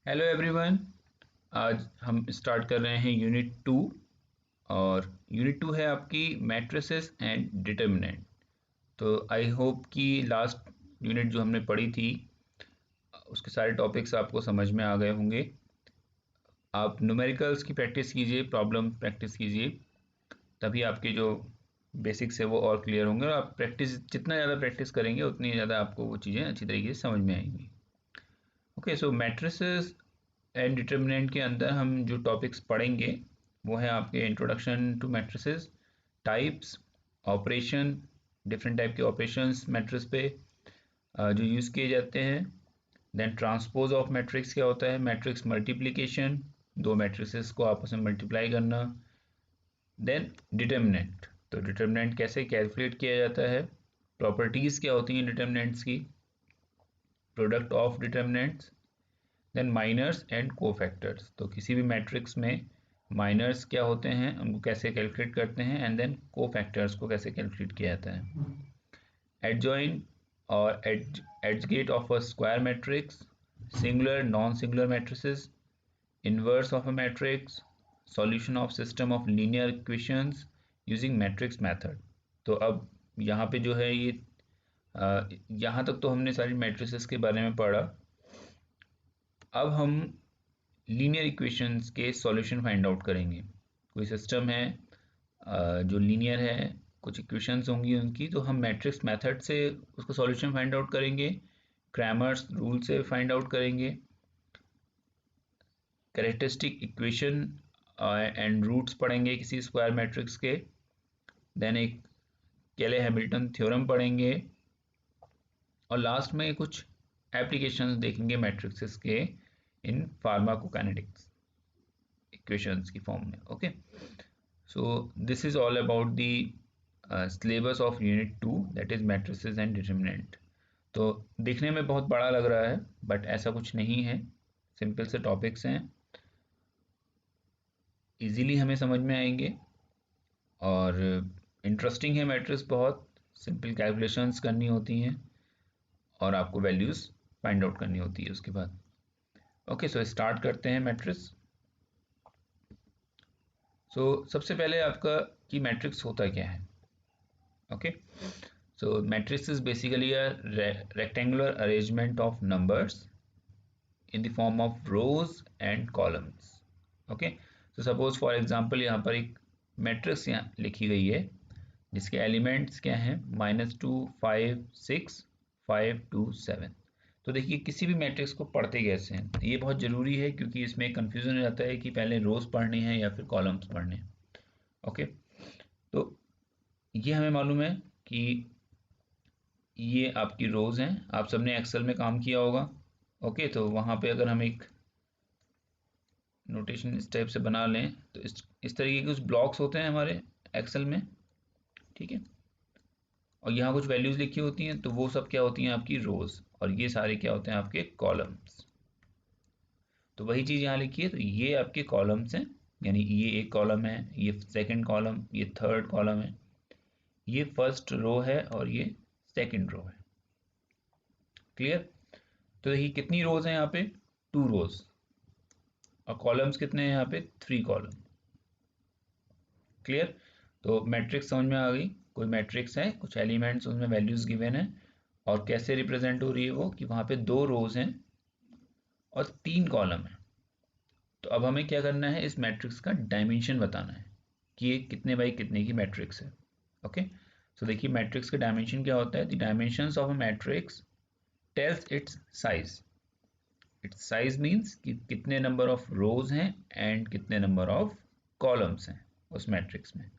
Hello everyone. आज हम start कर रहे हैं यूनिट 2। और यूनिट 2 है आपकी मैट्रिसेस एंड डिटर्मिनेंट। तो आई होप कि लास्ट यूनिट जो हमने पढ़ी थी उसके सारे टॉपिक्स आपको समझ में आ गए होंगे। आप न्यूमेरिकल्स की प्रैक्टिस कीजिए, प्रॉब्लम प्रैक्टिस कीजिए, तभी आपके जो बेसिक्स है वो और क्लियर होंगे। और आप प्रैक्टिस जितना ज़्यादा प्रैक्टिस करेंगे उतनी ज़्यादा आपको वो चीज़ें अच्छी तरीके से समझ में आएंगी। Okay, so matrices and determinant के अंदर हम जो टॉपिक्स पढ़ेंगे वो है आपके introduction to matrices, types, operation, different type के ऑपरेशंस मैट्रिक्स पे जो यूज़ किए जाते हैं। देन ट्रांसपोज ऑफ मैट्रिक्स क्या होता है, मैट्रिक्स मल्टीप्लिकेशन, दो मैट्रिसेस को आपस में मल्टीप्लाई करना। देन डिटर्मिनेंट, तो डिटर्मिनेंट कैसे कैलकुलेट किया जाता है, प्रॉपर्टीज़ क्या होती हैं डिटर्मिनेंट्स की, product of determinants. Then minors and cofactors, तो किसी भी मैट्रिक्स में माइनर्स क्या होते हैं, उनको कैसे कैलकुलेट करते हैं, एंड देन कोफैक्टर्स को कैसे कैलकुलेट किया जाता है। एडजॉइन और adjugate of a square matrix, singular non singular matrices, inverse of a matrix, solution of system of linear equations using matrix method. तो अब यहाँ पे जो है ये यहाँ तक तो हमने सारी मैट्रिसेस के बारे में पढ़ा। अब हम लीनियर इक्वेशंस के सॉल्यूशन फाइंड आउट करेंगे। कोई सिस्टम है जो लीनियर है, कुछ इक्वेशंस होंगी उनकी, तो हम मैट्रिक्स मेथड से उसका सॉल्यूशन फाइंड आउट करेंगे, क्रैमर्स रूल से फाइंड आउट करेंगे, कैरेक्टरिस्टिक इक्वेशन एंड रूट्स पढ़ेंगे किसी स्क्वायर मैट्रिक्स के। देन एक केले हैमिल्टन थ्योरम पढ़ेंगे, और लास्ट में कुछ एप्लीकेशंस देखेंगे मैट्रिक्सेस के इन फार्माकोकाइनेटिक्स इक्वेशंस की फॉर्म में। Okay, so this is all about the syllabus of unit 2, that is matrices and determinant. तो देखने में बहुत बड़ा लग रहा है बट ऐसा कुछ नहीं है, सिंपल से टॉपिक्स हैं, इजीली हमें समझ में आएंगे। और इंटरेस्टिंग है मैट्रिक्स, बहुत सिंपल कैलकुलेशंस करनी होती हैं और आपको वैल्यूज़ फाइंड आउट करनी होती है उसके बाद। ओके, सो स्टार्ट करते हैं मैट्रिक्स। सो सबसे पहले आपका कि मैट्रिक्स होता क्या है। Okay, so matrix is basically a rectangular arrangement of numbers in the form of rows and columns. Okay, so suppose for example यहाँ पर एक मैट्रिक्स यहाँ लिखी गई है जिसके एलिमेंट्स क्या हैं, -2, 5, 6, 5, 2, 7। तो देखिए किसी भी मैट्रिक्स को पढ़ते कैसे हैं, ये बहुत ज़रूरी है क्योंकि इसमें कंफ्यूजन हो जाता है कि पहले रोज पढ़ने हैं या फिर कॉलम्स पढ़ने हैं। ओके, तो ये हमें मालूम है कि ये आपकी रोज़ हैं, आप सबने एक्सेल में काम किया होगा। ओके, तो वहाँ पे अगर हम एक नोटेशन इस टाइप से बना लें तो इस तरीके के कुछ ब्लॉक्स होते हैं हमारे एक्सेल में, ठीक है। और यहाँ कुछ वैल्यूज़ लिखी होती हैं, तो वो सब क्या होती हैं आपकी रोज़, और ये सारे क्या होते हैं आपके कॉलम्स। तो वही चीज़ यहाँ लिखी है, तो ये आपके कॉलम्स हैं, यानी ये एक कॉलम है, ये सेकंड कॉलम, ये थर्ड कॉलम है, ये फर्स्ट रो है और ये सेकंड रो है। क्लियर। तो देखिए कितनी रोज हैं यहाँ पे, 2 रोज, और कॉलम्स कितने हैं यहाँ पे, 3 कॉलम। क्लियर। तो मैट्रिक्स समझ में आ गई, कोई मैट्रिक्स है, कुछ एलिमेंट्स उसमें वैल्यूज गिवन है, और कैसे रिप्रेजेंट हो रही है वो, कि वहाँ पे 2 रोज हैं और 3 कॉलम है। तो अब हमें क्या करना है, इस मैट्रिक्स का डायमेंशन बताना है कि ये कितने बाई कितने की मैट्रिक्स है। ओके, सो देखिए मैट्रिक्स का डायमेंशन क्या होता है, the dimensions of a matrix tells its size. Its size means कि कितने नंबर ऑफ रोज हैं एंड कितने नंबर ऑफ कॉलम्स हैं उस मैट्रिक्स में।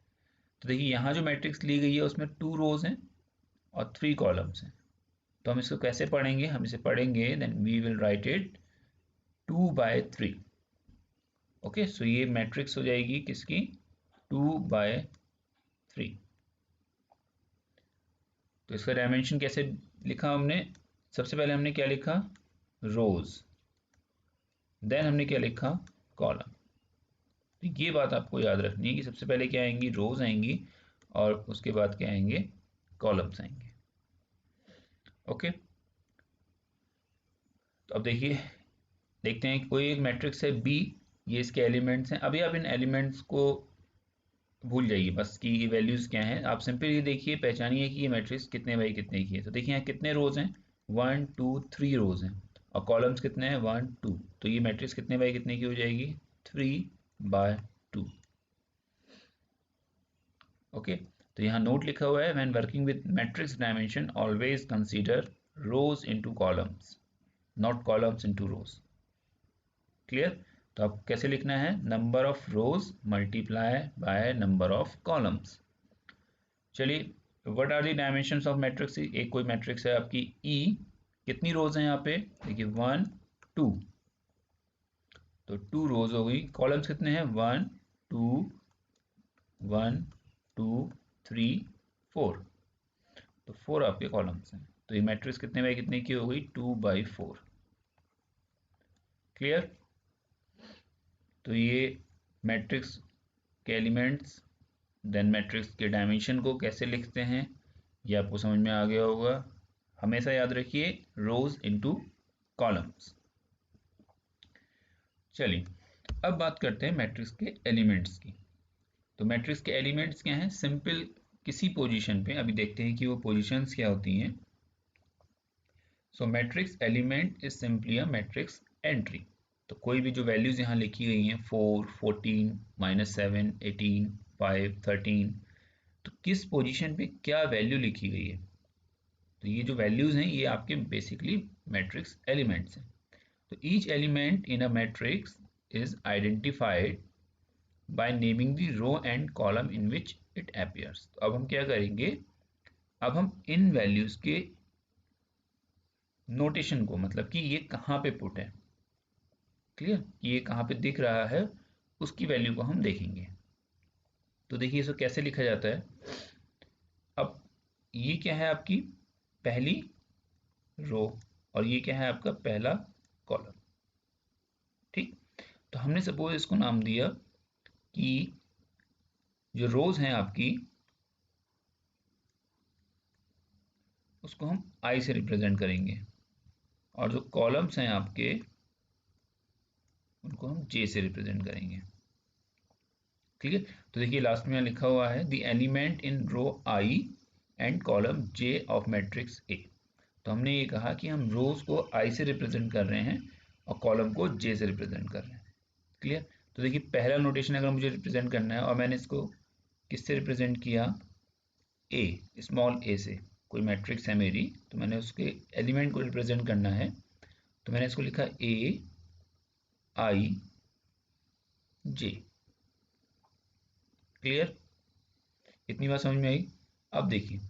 तो देखिए यहाँ जो मैट्रिक्स ली गई है उसमें 2 रोज हैं और 3 कॉलम्स हैं। तो हम इसको कैसे पढ़ेंगे, हम इसे पढ़ेंगे, then we will write it 2/3। Okay, so ये मैट्रिक्स हो जाएगी किसकी, 2/3। तो इसका डायमेंशन कैसे लिखा हमने, सबसे पहले हमने क्या लिखा, रोज, देन हमने क्या लिखा, कॉलम। तो ये बात आपको याद रखनी है कि सबसे पहले क्या आएंगी, रोज आएंगी, और उसके बाद क्या आएंगे, कॉलम्स आएंगे। ओके, तो अब देखिए देखते हैं कि कोई एक मैट्रिक्स है बी, ये इसके एलिमेंट्स हैं। अभी आप इन एलिमेंट्स को भूल जाइए बस कि ये वैल्यूज़ क्या हैं। आप सिंपल ये देखिए, पहचानिए कि ये मैट्रिक्स कितने बाई कितने की है। तो देखिए यहाँ कितने रोज़ हैं, 1 2 3 रोज़ हैं, और कॉलम्स कितने हैं, 1 2। तो ये मैट्रिक्स कितने बाई कितने की हो जाएगी, 3/2। ओके, तो यहाँ नोट लिखा हुआ है, when working with matrix dimension always consider rows into columns, not columns into rows. Clear? तो आप कैसे लिखना है, number of rows multiply by number of columns. चलिए, what are the dimensions of matrix. एक कोई मैट्रिक्स है आपकी ई, कितनी रोज हैं यहाँ पे, देखिए 1 2, तो 2 रोज हो गई। कॉलम्स कितने हैं, 1 2 1 2 3 4, तो 4 आपके कॉलम्स हैं। तो ये मैट्रिक्स कितने बाई कितने की हो गई, 2/4। क्लियर? तो ये मैट्रिक्स के एलिमेंट्स, देन मैट्रिक्स के डायमेंशन को कैसे लिखते हैं, ये आपको समझ में आ गया होगा। हमेशा याद रखिए, रोज इनटू कॉलम्स। चलिए, अब बात करते हैं मैट्रिक्स के एलिमेंट्स की। तो मैट्रिक्स के एलिमेंट्स क्या हैं, सिंपल किसी पोजीशन पे, अभी देखते हैं कि वो पोजीशंस क्या होती हैं। So matrix element is simply a matrix entry. तो कोई भी जो वैल्यूज यहाँ लिखी गई हैं, 4 14 -7 18 5 13, तो किस पोजीशन पे क्या वैल्यू लिखी गई है, तो ये जो वैल्यूज हैं ये आपके बेसिकली मैट्रिक्स एलिमेंट्स हैं। तो each element in a matrix is identified by naming the row and column in which it appears. तो अब हम क्या करेंगे, अब हम इन वैल्यूज के नोटेशन को, मतलब कि ये कहाँ पे पुट है, क्लियर, कि ये कहाँ पे दिख रहा है, उसकी वैल्यू को हम देखेंगे। तो देखिए इसको कैसे लिखा जाता है। अब ये क्या है, आपकी पहली रो, और ये क्या है, आपका पहला कॉलम। ठीक, तो हमने सपोज इसको नाम दिया कि जो रोज हैं आपकी, उसको हम आई से रिप्रेजेंट करेंगे, और जो कॉलम्स हैं आपके, उनको हम जे से रिप्रेजेंट करेंगे। क्लियर? तो देखिए लास्ट में लिखा हुआ है, the element in row I and column J of matrix A. तो हमने ये कहा कि हम रोज को आई से रिप्रेजेंट कर रहे हैं और कॉलम को जे से रिप्रेजेंट कर रहे हैं। क्लियर? तो देखिए पहला नोटेशन अगर मुझे रिप्रेजेंट करना है, और मैंने इसको किससे रिप्रेजेंट किया, ए, स्मॉल ए से, कोई मैट्रिक्स है मेरी, तो मैंने उसके एलिमेंट को रिप्रेजेंट करना है, तो मैंने इसको लिखा ए आई जे। क्लियर? इतनी बात समझ में आई? अब देखिए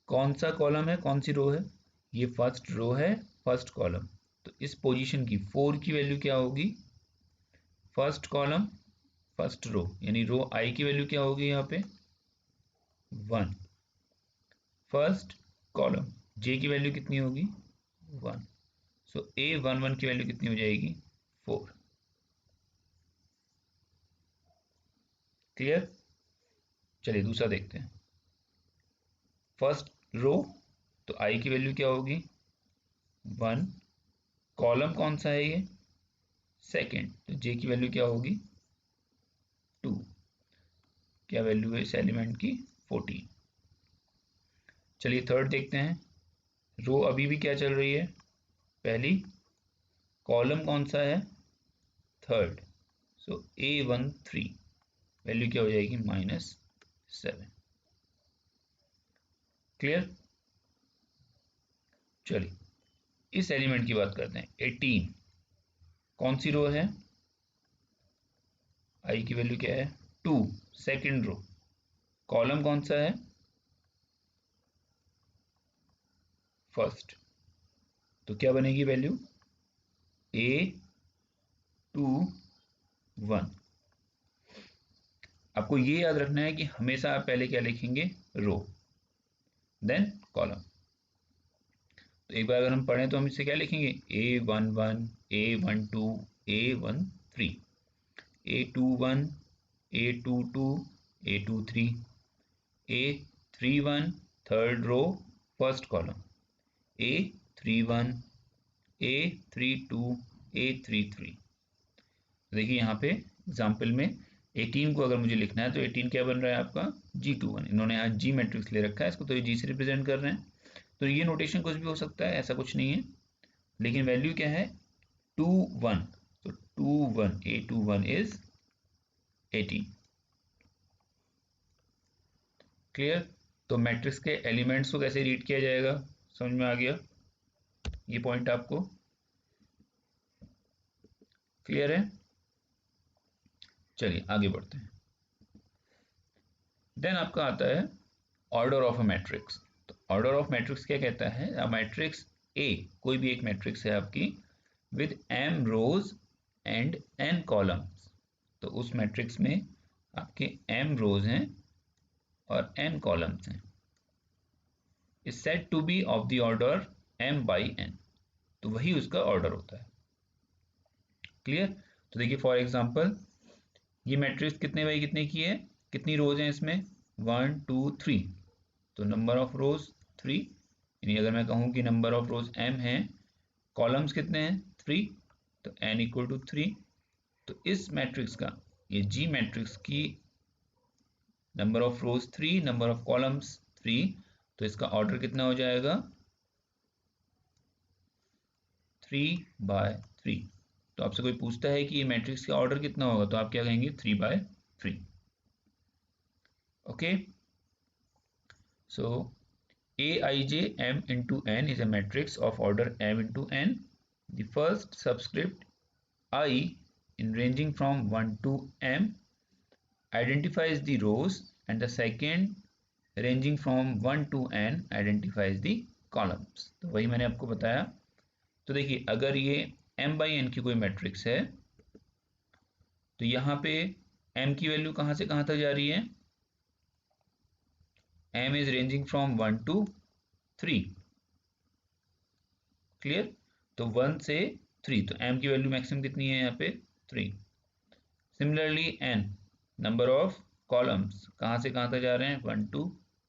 कौन सा कॉलम है, कौन सी रो है, ये फर्स्ट रो है, फर्स्ट कॉलम। तो इस पोजीशन की 4 की वैल्यू क्या होगी, फर्स्ट कॉलम फर्स्ट रो, यानी रो आई की वैल्यू क्या होगी यहाँ पे, 1। फर्स्ट कॉलम जे की वैल्यू कितनी होगी, 1। सो ए 1 1 की वैल्यू कितनी हो जाएगी, 4। क्लियर? चलिए दूसरा देखते हैं। फर्स्ट रो, तो आई की वैल्यू क्या होगी, 1। कॉलम कौन सा है ये, सेकेंड, तो जे की वैल्यू क्या होगी, 2। क्या वैल्यू है इस एलिमेंट की, 14। चलिए थर्ड देखते हैं। रो अभी भी क्या चल रही है, पहली, कॉलम कौन सा है, थर्ड, सो A13, वैल्यू क्या हो जाएगी, -7। क्लियर? चलिए इस एलिमेंट की बात करते हैं, 18, कौन सी रो है, आई की वैल्यू क्या है, 2, सेकेंड रो, कॉलम कौन सा है, फर्स्ट, तो क्या बनेगी वैल्यू, A21। आपको ये याद रखना है कि हमेशा आप पहले क्या लिखेंगे, रो देन कॉलम। तो एक बार अगर हम पढ़ें तो हम इससे क्या लिखेंगे, A11 A12 A13, A21 A22 A23 A31, third row first column, A31 A32 A33। देखिए यहाँ पे एग्जाम्पल में 18 को अगर मुझे लिखना है तो 18 क्या बन रहा है आपका G21। इन्होंने यहाँ G मैट्रिक्स ले रखा है इसको, तो ये G से रिप्रेजेंट कर रहे हैं। तो ये नोटेशन कुछ भी हो सकता है, ऐसा कुछ नहीं है, लेकिन वैल्यू क्या है 21। तो 21 A21 इज 18। क्लियर। तो मैट्रिक्स के एलिमेंट्स को कैसे रीड किया जाएगा, समझ में आ गया ये पॉइंट आपको, क्लियर है। चलिए आगे बढ़ते हैं। देन आपका आता है ऑर्डर ऑफ अ मैट्रिक्स। तो ऑर्डर ऑफ मैट्रिक्स क्या कहता है, अ मैट्रिक्स ए, कोई भी एक मैट्रिक्स है आपकी with m rows and n columns. तो उस मैट्रिक्स में आपके m रोज हैं और n कॉलम्स हैं, is said to be of the order m by n। तो वही उसका ऑर्डर होता है। क्लियर। तो देखिए फॉर एग्जांपल ये मैट्रिक्स कितने बाई कितने की है, कितनी रोज हैं इसमें 1 2 3। तो नंबर ऑफ रोज 3, यानी अगर मैं कहूँ कि नंबर ऑफ रोज m है, कॉलम्स कितने हैं 3, तो n इक्वल टू 3। तो इस मैट्रिक्स का, ये G मैट्रिक्स की number of rose 3, number of columns 3, तो इसका ऑर्डर कितना हो जाएगा 3/3। तो आपसे कोई पूछता है कि ये मैट्रिक्स का ऑर्डर कितना होगा, तो आप क्या कहेंगे 3/3। Okay. So Aij m into n is a matrix of order m into n. The first subscript I in ranging from 1 to m identifies the rows and the second ranging from 1 to n identifies the columns। तो वही मैंने आपको बताया। तो देखिए अगर ये m by n की कोई मैट्रिक्स है तो यहाँ पे m की वैल्यू कहाँ से कहाँ तक जा रही है, m is ranging from 1 to 3। Clear. तो 1 से 3, तो m की वैल्यू मैक्सिमम कितनी है यहाँ पे 3। Similarly n, number of columns कहाँ से कहाँ तक जा रहे हैं 1 to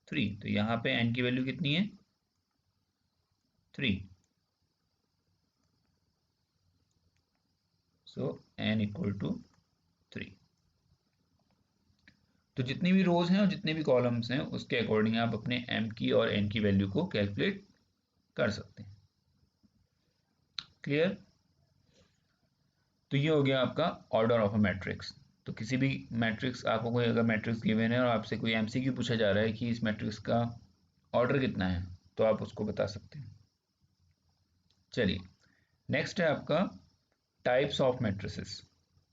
3, तो यहाँ पे n की वैल्यू कितनी है 3। सो n इक्वल टू 3। तो जितनी भी रोज हैं और जितने भी कॉलम्स हैं उसके अकॉर्डिंग आप अपने m की और n की वैल्यू को कैलकुलेट कर सकते हैं। क्लियर। तो ये हो गया आपका ऑर्डर ऑफ अ मैट्रिक्स। तो किसी भी मैट्रिक्स, आपको कोई अगर मैट्रिक्स गिवन है और आपसे कोई एमसीक्यू पूछा जा रहा है कि इस मैट्रिक्स का ऑर्डर कितना है, तो आप उसको बता सकते हैं। चलिए नेक्स्ट है आपका टाइप्स ऑफ मैट्रिसेस।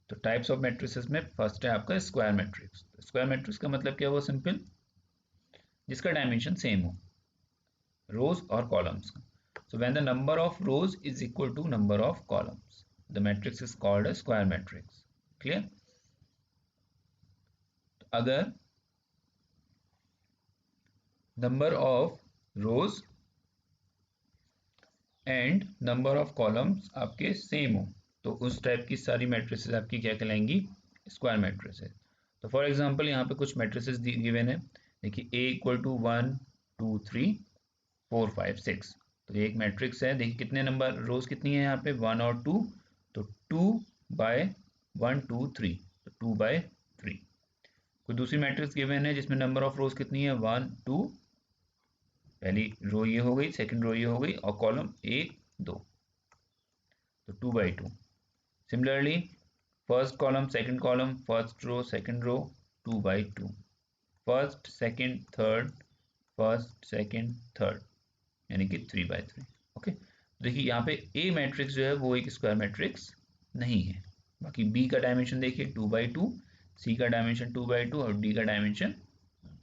तो टाइप्स ऑफ मैट्रिसेस में फर्स्ट है आपका स्क्वायर मैट्रिक्स। स्क्वायर मैट्रिक्स का मतलब क्या हुआ, सिंपल, जिसका डायमेंशन सेम हो रोज और कॉलम्स का। So when the number of rows is equal to number of columns, the matrix is called a square matrix. Clear? अगर number of rows and number of columns आपके same हो तो उस type की सारी मैट्रिसेस आपकी क्या कहलाएंगी, स्क्वायर मैट्रिसेस। तो फॉर एग्जांपल यहाँ पे कुछ मैट्रिसेस गिवन है, देखिए A इक्वल टू 1 2 3 4 5 6। तो ये एक मैट्रिक्स है, देखिए कितने नंबर रोज कितनी है यहाँ पे 1 और 2, तो 2/1 2 3, तो 2/3। कोई दूसरी मैट्रिक्स गिवन है जिसमें नंबर ऑफ रोज कितनी है 1 2, पहली रो ये हो गई, सेकंड रो ये हो गई, और कॉलम 1 2, तो 2/2। Similarly first column second column, first row second row 2/2, first second third, first second third, यानी कि 3/3। ओके। देखिए यहाँ पे ए मैट्रिक्स जो है वो एक स्क्वायर मैट्रिक्स नहीं है। बाकी बी का डायमेंशन देखिए 2/2, सी का डायमेंशन 2/2 और डी का डायमेंशन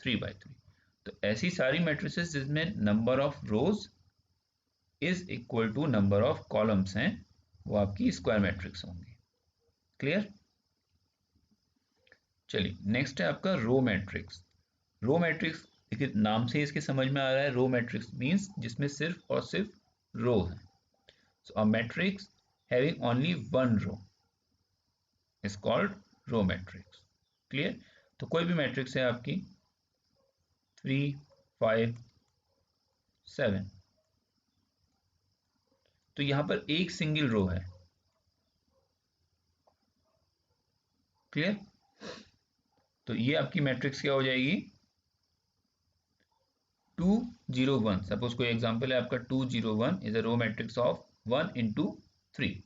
3/3। तो ऐसी सारी मैट्रिसेस जिसमें number of rows is equal to number of columns हैं वो आपकी स्क्वायर मैट्रिक्स होंगी। क्लियर। चलिए नेक्स्ट है आपका रो मैट्रिक्स। रो मैट्रिक्स देखिए नाम से इसके समझ में आ रहा है, रो मैट्रिक्स मीन्स जिसमें सिर्फ और सिर्फ रो है। So a matrix having only one row is called row matrix. Clear? तो कोई भी मैट्रिक्स है आपकी 3 5 7, तो यहाँ पर एक सिंगल रो है, क्लियर? तो ये आपकी मैट्रिक्स क्या हो जाएगी, 2 0 1। सपोज कोई एग्जांपल है आपका 2 0 1 is a row matrix of 1 into 3।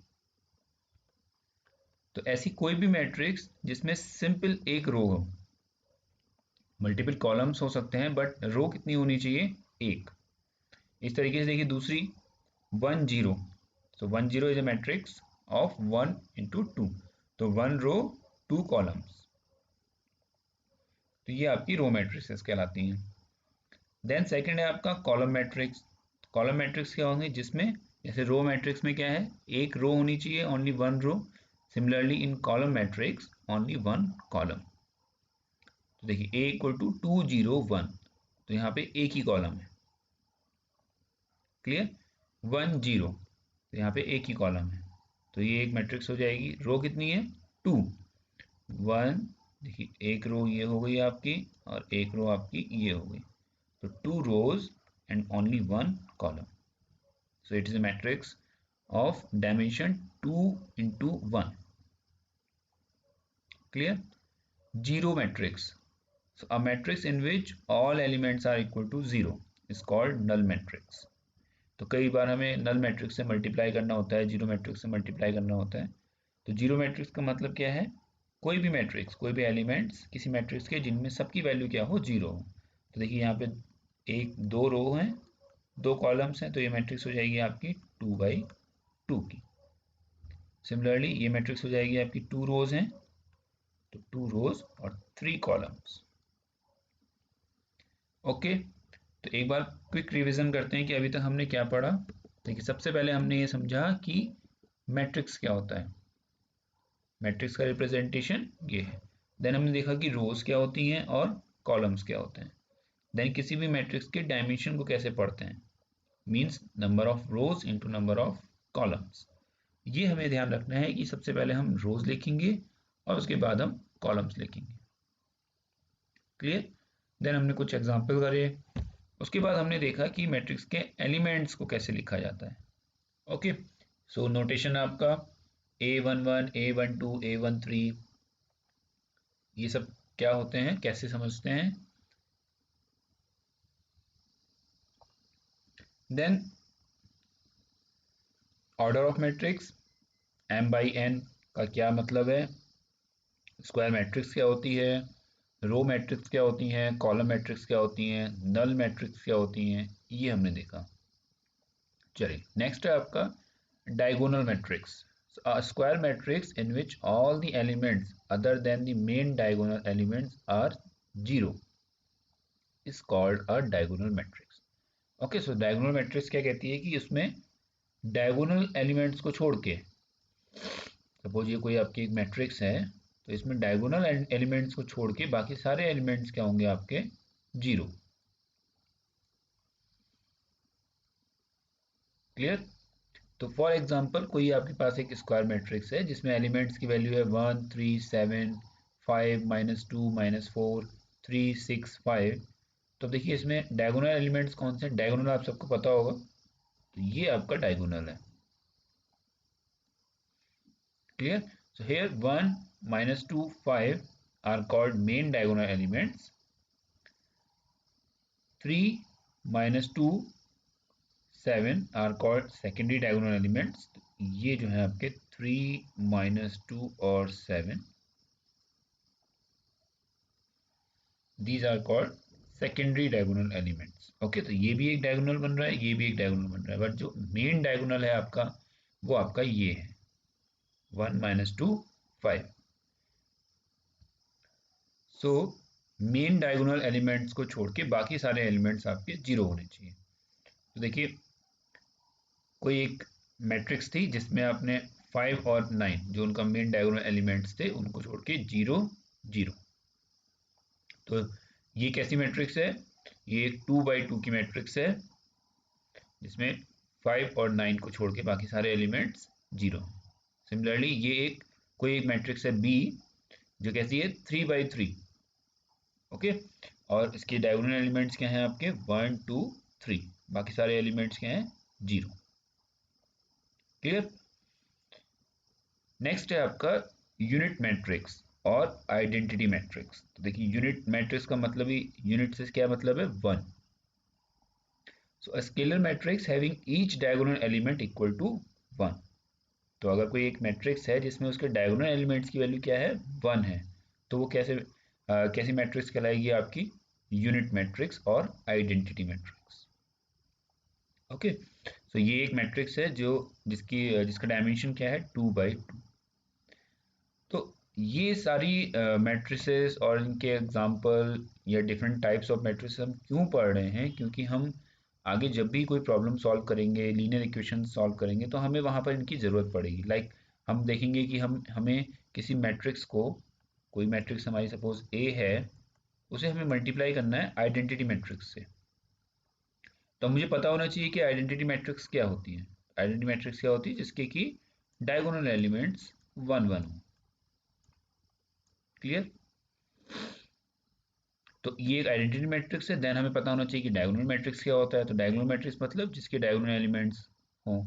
तो ऐसी कोई भी मैट्रिक्स जिसमें सिंपल एक रो हो, मल्टीपल कॉलम्स हो सकते हैं बट रो कितनी होनी चाहिए, एक। इस तरीके से देखिए दूसरी 1 0। सो 1 0 is a matrix of 1 into 2। तो 1 रो 2 कॉलम्स, तो ये आपकी रो मैट्रिक्सेस कहलाती हैं। देन सेकंड है आपका कॉलम मैट्रिक्स। कॉलम मैट्रिक्स क्या होंगे, जिसमें जैसे रो मैट्रिक्स में क्या है, एक रो होनी चाहिए, only one row. Similarly in column matrix only one column. तो देखिए ए इक्वल टू 2 0 1, तो यहाँ पे एक ही कॉलम है। क्लियर? 1 0, तो यहाँ पे एक ही कॉलम है, तो ये एक मैट्रिक्स हो जाएगी। रो कितनी है, 2 1। देखिए एक रो ये हो गई आपकी और एक रो आपकी ये हो गई, तो 2 rows and only one column. So it is a matrix of dimension 2 into 1. Clear? Zero matrix. So a matrix in which all elements are equal to 0 is called null matrix. तो कई बार हमें नल मैट्रिक्स से multiply करना होता है, zero matrix से multiply करना होता है। तो जीरो मैट्रिक्स का मतलब क्या है, कोई भी मैट्रिक्स, कोई भी एलिमेंट्स किसी मैट्रिक्स के जिनमें सबकी वैल्यू क्या हो, जीरो हो। तो देखिए यहाँ पे एक दो रो हैं, दो कॉलम्स हैं, तो ये मैट्रिक्स हो जाएगी आपकी 2/2 की। सिमिलरली ये मैट्रिक्स हो जाएगी आपकी 2 रोज हैं, तो 2 रोज और 3 कॉलम्स। ओके, तो एक बार क्विक रिवीजन करते हैं कि अभी तक हमने क्या पढ़ा। देखिए सबसे पहले हमने ये समझा कि मैट्रिक्स क्या होता है, मैट्रिक्स का रिप्रेजेंटेशन ये है। देन हमने देखा कि रोज क्या होती हैं और कॉलम्स क्या होते हैं। देन किसी भी मैट्रिक्स के डायमेंशन को कैसे पढ़ते हैं, means number of rose into number of columns. ये हमें ध्यान रखना है कि सबसे पहले हम रोज लिखेंगे और उसके बाद हम कॉलम्स लिखेंगे। क्लियर? देन हमने कुछ एग्जांपल करे, उसके बाद हमने देखा कि मैट्रिक्स के एलिमेंट्स को कैसे लिखा जाता है। ओके, सो नोटेशन आपका A11 A12 A13, ये सब क्या होते हैं, कैसे समझते हैं। Then order of matrix, m/n का क्या मतलब है, स्क्वायर मैट्रिक्स क्या होती है, रो मैट्रिक्स क्या होती हैं, कॉलम मैट्रिक्स क्या होती हैं, नल मैट्रिक्स क्या होती हैं, ये हमने देखा। चलिए नेक्स्ट है आपका diagonal matrix. A square matrix in which all the elements other than the main diagonal elements are 0 is called a diagonal matrix. Okay, so diagonal matrix क्या कहती है कि उसमें डायगोनल एलिमेंट्स को छोड़ के, सपोज ये कोई आपकी एक मैट्रिक्स है, तो इसमें डायगोनल एलिमेंट्स को छोड़ के बाकी सारे एलिमेंट्स क्या होंगे आपके, 0। क्लियर? तो फॉर एग्जांपल कोई आपके पास एक स्क्वायर मैट्रिक्स है जिसमें एलिमेंट्स की वैल्यू है 1 3 7 5 -2 -4 3 6 5। तो देखिए इसमें डायगोनल एलिमेंट्स कौन से हैं, डायगोनल आप सबको पता होगा, तो ये आपका डायगोनल है। Clear? So here 1 -2 5 are called main diagonal elements, 3 -2 7 are called secondary diagonal elements. ये जो है आपके 3 -2 और 7, these are called secondary diagonal elements. Okay, तो ये भी एक डायगोनल बन रहा है, ये भी एक डायगोनल बन रहा है, बट जो मेन डायगोनल है आपका वो आपका ये है 1 -2 5। सो मेन डायगोनल एलिमेंट्स को छोड़ के बाकी सारे एलिमेंट्स आपके 0 होने चाहिए। तो देखिए कोई एक मैट्रिक्स थी जिसमें आपने 5 और 9 जो उनका मेन डायगोनल एलिमेंट्स थे उनको छोड़ के 0 0। तो ये कैसी मैट्रिक्स है, ये 2/2 की मैट्रिक्स है जिसमें 5 और 9 को छोड़ के बाकी सारे एलिमेंट्स 0। सिमिलरली ये एक कोई एक मैट्रिक्स है बी जो कैसी है 3/3। ओके, और इसके डायगोनल एलिमेंट्स क्या हैं आपके 1 2 3, बाकी सारे एलिमेंट्स क्या हैं 0। क्लियर? नेक्स्ट है आपका यूनिट मैट्रिक्स और आइडेंटिटी मैट्रिक्स। तो देखिए यूनिट मैट्रिक्स का मतलब ही, यूनिट से क्या मतलब है, 1। So a scalar matrix having each diagonal element equal to 1। तो अगर कोई एक मैट्रिक्स है जिसमें उसके डायगोनल एलिमेंट्स की वैल्यू क्या है, 1 है, तो वो कैसी मैट्रिक्स कहलाएगी आपकी, यूनिट मैट्रिक्स और आइडेंटिटी मैट्रिक्स। ओके, सो ये एक मैट्रिक्स है जो जिसका डायमेंशन क्या है, 2 by 2। तो ये सारी मैट्रिसेस और इनके एग्जांपल या डिफरेंट टाइप्स ऑफ मैट्रिसेस हम क्यों पढ़ रहे हैं, क्योंकि हम आगे जब भी कोई प्रॉब्लम सॉल्व करेंगे, लीनियर इक्वेशन सॉल्व करेंगे, तो हमें वहाँ पर इनकी ज़रूरत पड़ेगी। लाइक हम देखेंगे कि हमें किसी मैट्रिक्स को, कोई मैट्रिक्स हमारी सपोज ए है, उसे हमें मल्टीप्लाई करना है आइडेंटिटी मैट्रिक्स से। तो मुझे पता होना चाहिए कि आइडेंटिटी मैट्रिक्स क्या होती है। आइडेंटिटी मैट्रिक्स क्या होती है, जिसके कि डायगोनल एलिमेंट्स 1 1 हो। क्लियर। तो ये एक आइडेंटिटी मैट्रिक्स है। देन हमें पता होना चाहिए कि डायगोनल मैट्रिक्स क्या होता है। तो डायगोनल मैट्रिक्स मतलब जिसके डायगोनल एलिमेंट्स हों।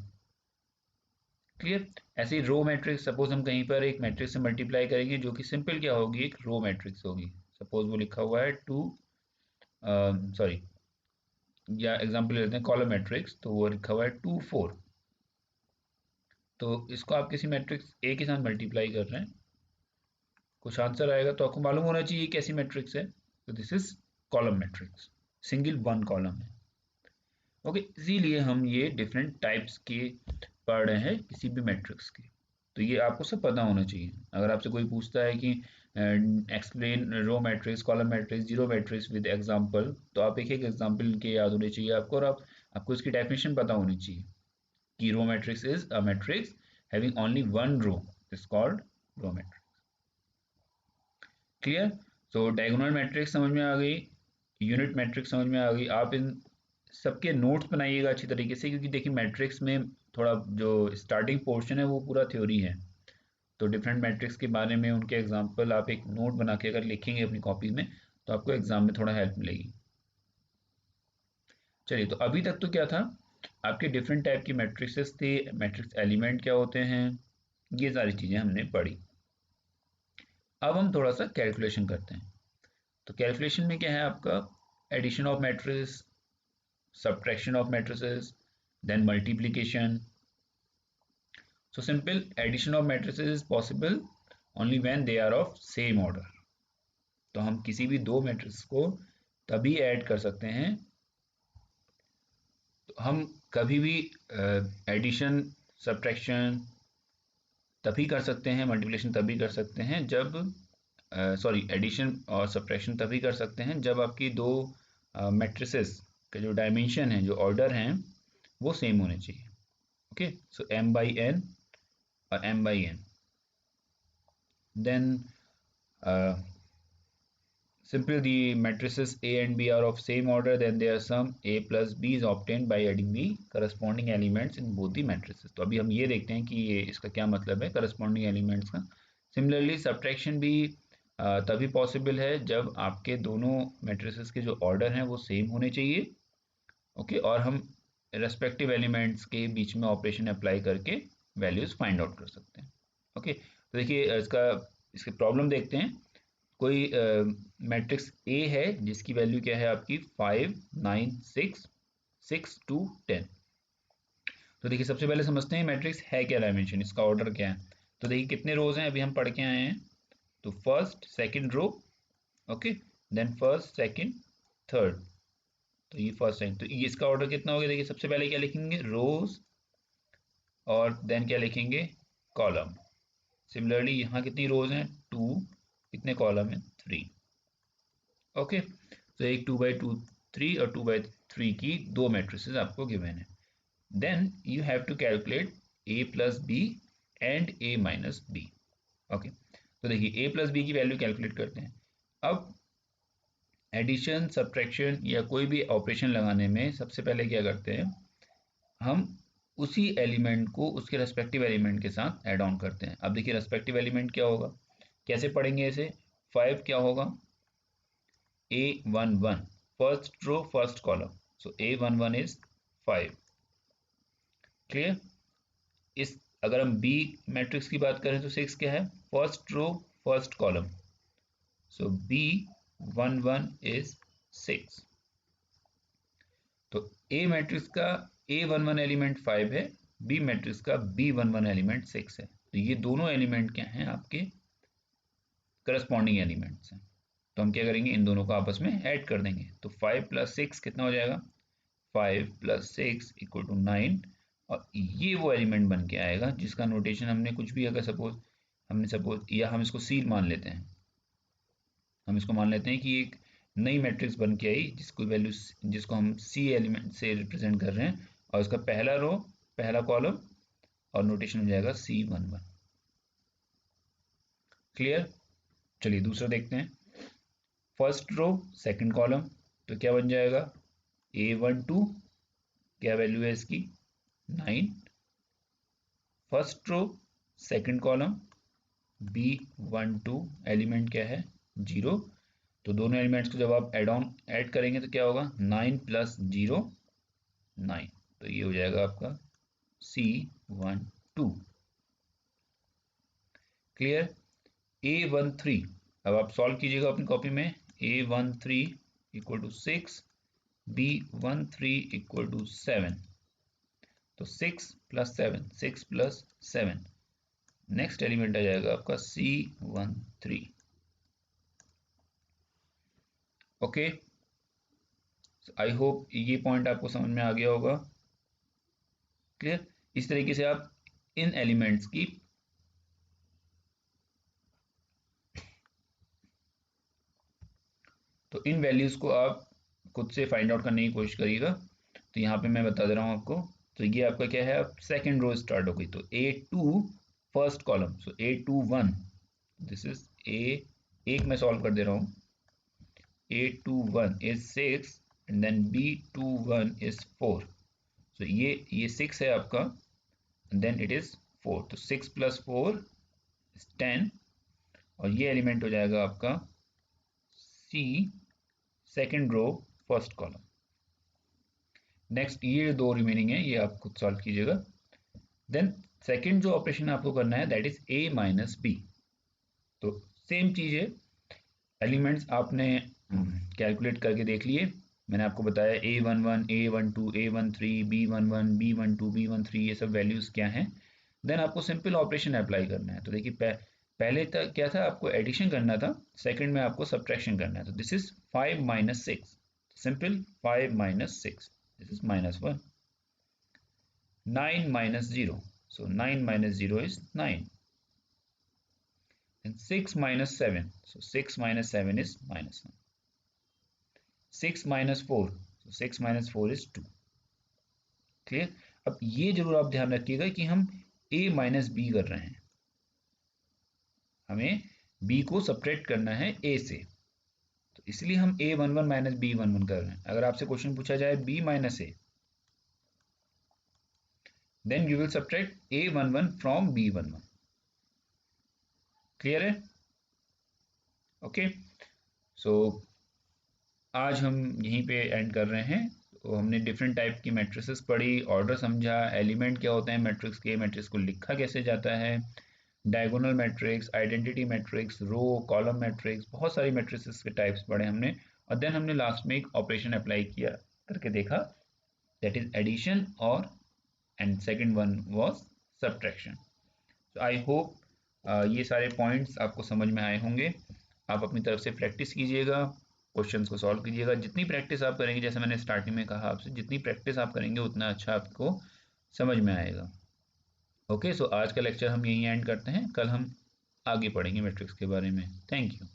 क्लियर। ऐसे ही रो मैट्रिक्स, सपोज हम कहीं पर एक मैट्रिक्स से मल्टीप्लाई करेंगे जो कि सिंपल क्या होगी, एक रो मैट्रिक्स होगी। सपोज वो लिखा हुआ है 2, सॉरी, या एग्जांपल लेते हैं कॉलम मैट्रिक्स, तो वो लिखा हुआ है 2 4। तो इसको आप किसी मैट्रिक्स ए के साथ मल्टीप्लाई कर रहे हैं, कुछ आंसर आएगा, तो आपको मालूम होना चाहिए कैसी मैट्रिक्स है। तो this is column matrix, single one column है। ओके, इसीलिए हम ये डिफरेंट टाइप्स के पढ़ रहे हैं किसी भी मैट्रिक्स के। तो ये आपको सब पता होना चाहिए। अगर आपसे कोई पूछता है कि explain row matrix, column matrix, zero matrix with example, तो आप एक एक एग्जांपल के याद होने चाहिए आपको, और आपको इसकी डेफिनेशन पता होनी चाहिए कि row matrix is a matrix having only one row is called row matrix. Clear. So diagonal matrix समझ में आ गई, यूनिट मैट्रिक्स समझ में आ गई। आप इन सबके नोट्स बनाइएगा अच्छी तरीके से, क्योंकि देखिए मैट्रिक्स में थोड़ा जो स्टार्टिंग पोर्शन है वो पूरा थ्योरी है। तो डिफरेंट मैट्रिक्स के बारे में, उनके एग्जांपल आप एक नोट बना के अगर लिखेंगे अपनी कॉपी में, तो आपको एग्जाम में थोड़ा हेल्प मिलेगी। चलिए, तो अभी तक तो क्या था, आपके डिफरेंट टाइप की मैट्रिक्सेस थे, मैट्रिक्स एलिमेंट क्या होते हैं, ये सारी चीज़ें हमने पढ़ी। अब हम थोड़ा सा कैलकुलेशन करते हैं। तो कैलकुलेशन में क्या है आपका, addition of matrix, subtraction of matrices, then multiplication. So simple addition of matrices is possible only when they are of same order. तो हम किसी भी दो मैट्रिक्स को तभी ऐड कर सकते हैं, तो हम कभी भी एडिशन, सब्ट्रैक्शन तभी कर सकते हैं, मल्टीप्लिकेशन तभी कर सकते हैं जब, सॉरी, एडिशन और सब्ट्रैक्शन तभी कर सकते हैं जब आपकी दो मैट्रिसेस के जो डायमेंशन हैं, जो ऑर्डर हैं, वो सेम होने चाहिए। Okay, so m/n or m/n, then simple the matrices A and B are of same order, then their sum A plus B is obtained by adding the corresponding elements in both the matrices। तो अभी हम ये देखते हैं कि ये इसका क्या मतलब है corresponding elements का। सिमिलरली सब्ट्रैक्शन भी तभी पॉसिबल है जब आपके दोनों मैट्रिसेस के जो ऑर्डर हैं वो सेम होने चाहिए। ओके, और हम रेस्पेक्टिव एलिमेंट्स के बीच में ऑपरेशन अप्लाई करके वैल्यूज फाइंड आउट कर सकते हैं। ओके, तो देखिए इसके प्रॉब्लम देखते हैं। कोई मैट्रिक्स ए है जिसकी वैल्यू क्या है आपकी 5 9 6 6 2 10। तो देखिए सबसे पहले समझते हैं मैट्रिक्स है क्या, डायमेंशन, इसका ऑर्डर क्या है। तो देखिए कितने रोज हैं, अभी हम पढ़ के आए हैं। तो first second row, okay, then first second third. तो ये फर्स्ट सेकंड, तो ये इसका ऑर्डर कितना हो गया, देखिए सबसे पहले क्या लिखेंगे, रोज, और देन क्या लिखेंगे, कॉलम। सिमिलरली यहाँ कितनी रोज हैं, 2, कितने कॉलम हैं, 3। ओके, तो एक 2 by 2 3 और 2 by 3 की दो मैट्रिसेस आपको गिवन है। Then you have to calculate a plus B and a minus B. Okay, तो देखिए a प्लस बी की वैल्यू कैलकुलेट करते हैं। अब एडिशन, सब्ट्रैक्शन या कोई भी ऑपरेशन लगाने में सबसे पहले क्या करते हैं, हम उसी एलिमेंट को उसके रेस्पेक्टिव एलिमेंट के साथ ऐड ऑन करते हैं। अब देखिए रेस्पेक्टिव एलिमेंट क्या होगा, कैसे पढ़ेंगे इसे, 5 क्या होगा, A11, first row first column, so A11 is 5। Clear. इस अगर हम बी मैट्रिक्स की बात करें तो 6 क्या है, first row first column. So B11 is 6. तो A मैट्रिक्स का A11 एलिमेंट 5 है, B मैट्रिक्स का B11 एलिमेंट 6 है। तो ये दोनों एलिमेंट क्या हैं, आपके करस्पॉन्डिंग एलिमेंट्स हैं। तो हम क्या करेंगे, इन दोनों को आपस में ऐड कर देंगे। तो 5 + 6 कितना हो जाएगा, 5 + 6 = 9। और ये वो एलिमेंट बन के आएगा जिसका नोटेशन हमने कुछ भी, अगर सपोज या हम इसको सी मान लेते हैं, हम इसको मान लेते हैं कि एक नई मैट्रिक्स बन के आई जिसको हम सी एलिमेंट से रिप्रेजेंट कर रहे हैं, और इसका पहला रो पहला कॉलम और नोटेशन हो जाएगा C11। क्लियर। चलिए दूसरा देखते हैं। फर्स्ट रो सेकंड कॉलम, तो क्या बन जाएगा, A12 क्या वैल्यू है इसकी, 9। First row second column B12 element क्या है, 0। तो दोनों एलिमेंट्स को जब आप ऐड करेंगे तो क्या होगा, 9 + 0 9। तो ये हो जाएगा आपका C12। क्लियर। A13 अब आप सॉल्व कीजिएगा अपनी कॉपी में। A13 = 6, B13 = 7। तो 6 + 7 6 + 7, नेक्स्ट एलिमेंट आ जाएगा आपका C13। ओके, आई होप ये पॉइंट आपको समझ में आ गया होगा। क्लियर। इस तरीके से आप इन एलिमेंट्स की तो इन वैल्यूज को आप खुद से फाइंड आउट करने की कोशिश करिएगा। तो यहाँ पे मैं बता दे रहा हूँ आपको। तो ये आपका क्या है, अब सेकेंड रो स्टार्ट हो गई। तो A2 first column, so A21 this is एक मैं सॉल्व कर दे रहा हूँ। A21 is 6 and then B21 is 4। so ये 6 है आपका, and then it is 4। तो 6 + 4 is 10, और ये एलिमेंट हो जाएगा आपका C second row first column. Next ये दो रिमेनिंग है, ये आप खुद सॉल्व कीजिएगा। देन सेकेंड जो ऑपरेशन आपको करना है दैट इज A - B। तो सेम चीज है, एलिमेंट्स आपने कैलकुलेट करके देख लिए। मैंने आपको बताया A11 A12 A13 B11 B12 B13 ये सब वैल्यूज क्या हैं। देन आपको सिंपल ऑपरेशन अप्लाई करना है। तो देखिए पहले तक क्या था, आपको एडिशन करना था, सेकंड में आपको सब्ट्रैक्शन करना है। तो this is 5 - 6, simple 5 - 6, this is -1। 9 - 0, so 9 - 0 is 9। and 6 - 7, so 6 - 7 is -1। 6 - 4, so 6 - 4 is 2। Clear. अब ये जरूर आप ध्यान रखिएगा कि हम A - B कर रहे हैं, हमें B को सब्ट्रैक्ट करना है A से, तो इसलिए हम A11 - B11 कर रहे हैं। अगर आपसे क्वेश्चन पूछा जाए B - A, then you will subtract A11 from B11। Clear है। ओके, सो आज हम यहीं पे एंड कर रहे हैं। तो हमने डिफरेंट टाइप की मैट्रिसेस पढ़ी, ऑर्डर समझा, एलिमेंट क्या होते हैं मैट्रिक्स के, मैट्रिक्स को लिखा कैसे जाता है, diagonal matrix, identity matrix, row column matrix, बहुत सारी मैट्रिसेस के टाइप्स पढ़े हमने। और देन हमने लास्ट में एक ऑपरेशन अप्लाई किया करके देखा, दैट इज एडिशन, और and second one was subtraction. So I hope ये सारे पॉइंट्स आपको समझ में आए होंगे। आप अपनी तरफ से प्रैक्टिस कीजिएगा, क्वेश्चंस को सॉल्व कीजिएगा। जितनी प्रैक्टिस आप करेंगे, जैसे मैंने स्टार्टिंग में कहा आपसे, जितनी प्रैक्टिस आप करेंगे उतना अच्छा आपको समझ में आएगा। ओके, सो आज का लेक्चर हम यहीं एंड करते हैं। कल हम आगे पढ़ेंगे मैट्रिक्स के बारे में। Thank you.